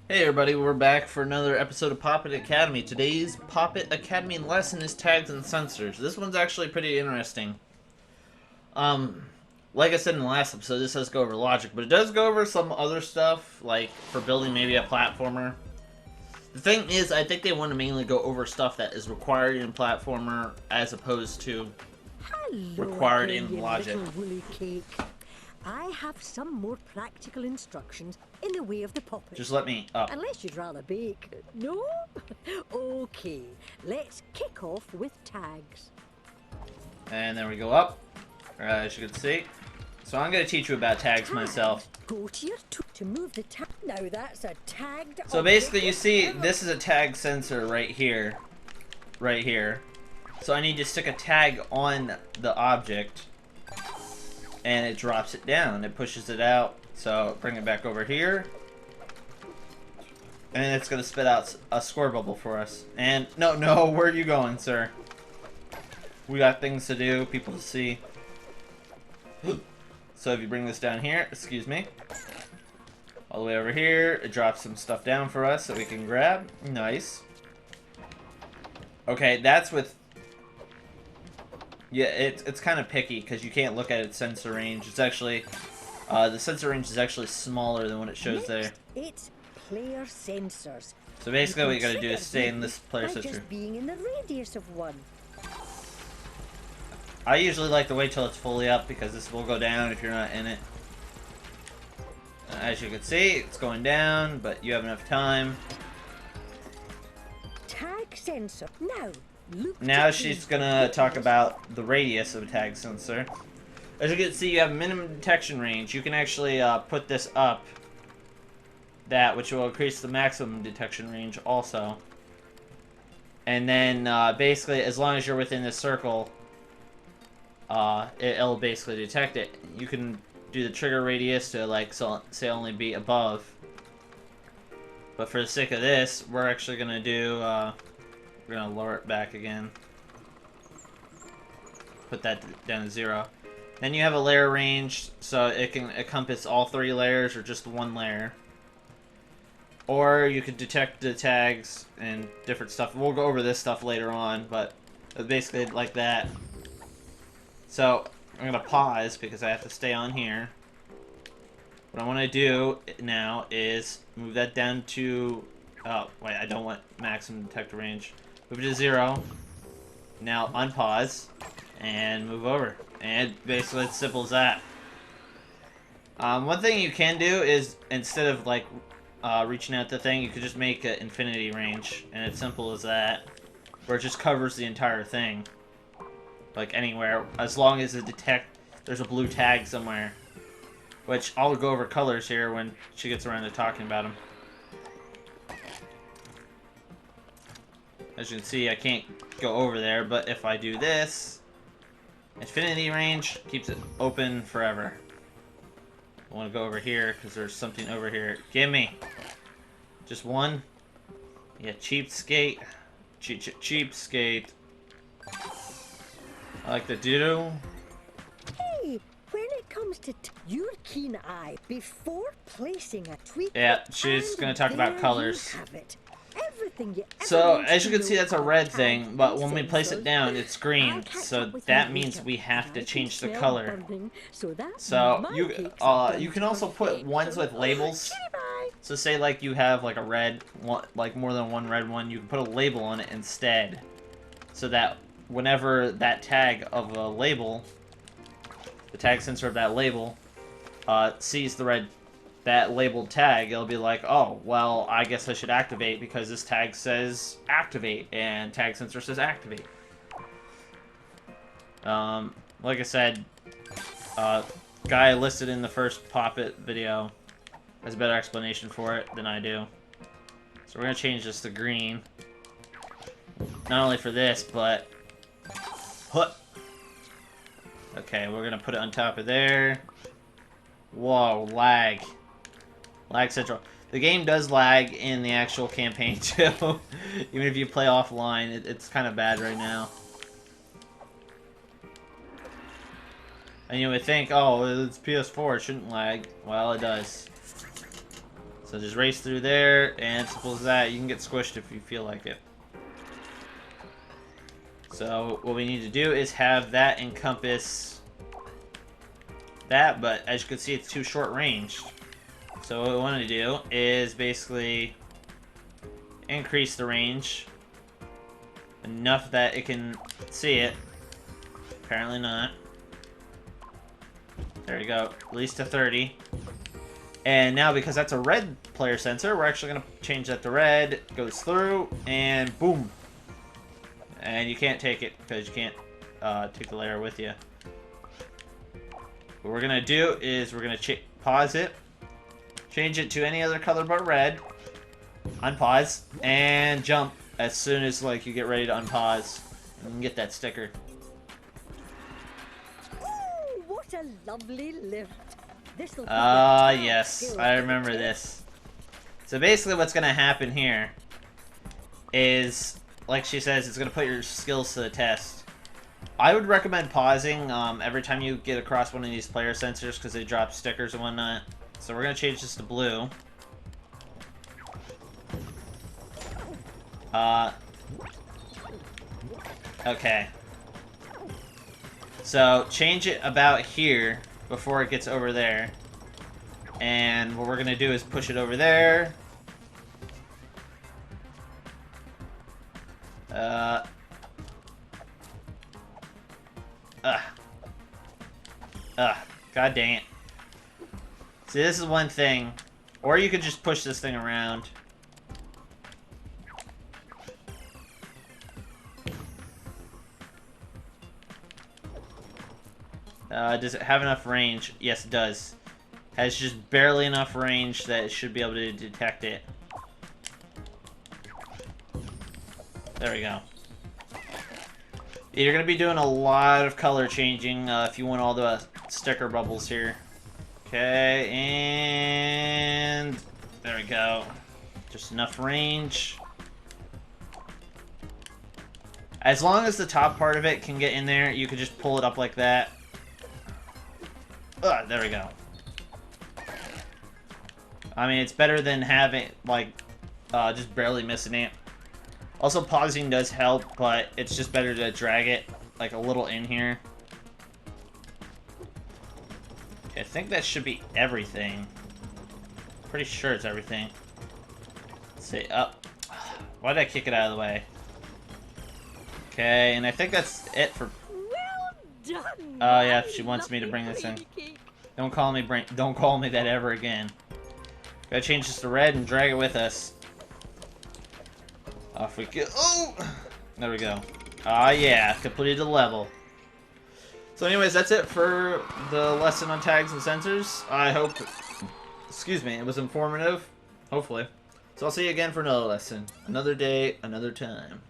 Hey everybody, we're back for another episode of Popit Academy. Today's Popit Academy lesson is tags and sensors. This one's actually pretty interesting. Um, like I said in the last episode, this does go over logic, but it does go over some other stuff, like for building maybe a platformer. The thing is, I think they want to mainly go over stuff that is required in platformer as opposed to required Hello in you logic. little woolly cake. I have some more practical instructions in the way of the Popit. Just let me up. Unless you'd rather bake. No? Okay, let's kick off with tags. And then we go up, as you can see. So I'm going to teach you about tags myself. Go to your to move the tag. Now that's a tagged So object. basically, you see, this is a tag sensor right here. Right here. So I need to stick a tag on the object. And it drops it down. It pushes it out. So bring it back over here. And it's going to spit out a score bubble for us. And, no, where are you going, sir? We got things to do, people to see. So if you bring this down here, excuse me. All the way over here, it drops some stuff down for us that we can grab. Nice. Okay, that's with... Yeah, it's kind of picky because you can't look at its sensor range. It's actually... the sensor range is actually smaller than what it shows there. It's player sensors. So basically what you gotta do is stay in this player sensor. Just being in the radius of one. I usually like to wait till it's fully up because this will go down if you're not in it. As you can see, it's going down, but you have enough time. Tag sensor. Now she's gonna talk about the radius of a tag sensor. As you can see, you have minimum detection range. You can actually put this up, which will increase the maximum detection range also. And then basically, as long as you're within this circle, it'll basically detect it. You can do the trigger radius to, like, say only be above. But for the sake of this, we're actually gonna do, we're gonna lower it back again. Put that down to 0. Then you have a layer range, so it can encompass all 3 layers or just one layer. Or you could detect the tags and different stuff. We'll go over this stuff later on, but basically like that. So, I'm going to pause because I have to stay on here. What I want to do now is move that down to... Oh, wait, I don't want maximum detector range. Move it to 0. Now, unpause. And move over. And basically, it's simple as that. One thing you can do is, instead of, like, reaching out the thing, you could just make an infinity range. And it's simple as that. Where it just covers the entire thing. Like anywhere, as long as it there's a blue tag somewhere. Which I'll go over colors here when she gets around to talking about them. As you can see, I can't go over there, but if I do this, infinity range keeps it open forever. I want to go over here because there's something over here. Give me just one. Yeah, cheapskate. Cheapskate. I like the doodle. Hey, when it comes to your keen eye before placing a tweet. Yeah, she's going to talk about colors. Everything you So, as you can see, that's a red thing, but when we place it down, it's green. So that means we have to change the color. So you can also put ones with labels. So say like you have like a red one, like more than one red one, you can put a label on it instead. So that whenever that tag of a label, the tag sensor of that label, sees that labeled tag, it'll be like, oh, well, I guess I should activate because this tag says activate, and tag sensor says activate. Like I said, guy listed in the first Popit video has a better explanation for it than I do. So we're going to change this to green. Not only for this, but... Okay, we're going to put it on top of there. Whoa, lag. Lag central. The game does lag in the actual campaign, too. Even if you play offline, it's kind of bad right now. And you would think, oh, it's PS4, it shouldn't lag. Well, it does. So So just race through there, and simple as that. You can get squished if you feel like it. So what we need to do is have that encompass that, but as you can see, it's too short ranged. So what we want to do is basically increase the range enough that it can see it. Apparently not. There you go, at least to 30. And now, because that's a red player sensor, we're actually going to change that to red. Goes through, and boom. And you can't take it, because you can't take the layer with you. What we're going to do is we're going to pause it. Change it to any other color but red. Unpause. And jump as soon as like you get ready to unpause. And get that sticker. Oh, what a lovely lift. Yes, I remember this. So basically what's going to happen here is, like she says, it's going to put your skills to the test. I would recommend pausing every time you get across one of these player sensors because they drop stickers and whatnot. So we're going to change this to blue. Okay. So change it about here before it gets over there. And what we're going to do is push it over there. God dang it. See, this is one thing. Or you could just push this thing around. Does it have enough range? Yes, it does. Has just barely enough range that it should be able to detect it. There we go. You're going to be doing a lot of color changing if you want all the sticker bubbles here. Okay, and there we go. Just enough range. As long as the top part of it can get in there, you can just pull it up like that. There we go. I mean, it's better than having, like, just barely missing it. Also, pausing does help, but it's just better to drag it, like, a little in here. Okay, I think that should be everything. Pretty sure it's everything. Let's see, up. Why did I kick it out of the way? Okay, and I think that's it for... Well done. Oh, yeah, she wants me to bring this in. Don't call me that ever again. Gotta change this to red and drag it with us. Off we go. Oh! There we go. Ah, yeah. Completed the level. So anyways, that's it for the lesson on tags and sensors. I hope, excuse me, it was informative. Hopefully. So I'll see you again for another lesson. Another day, another time.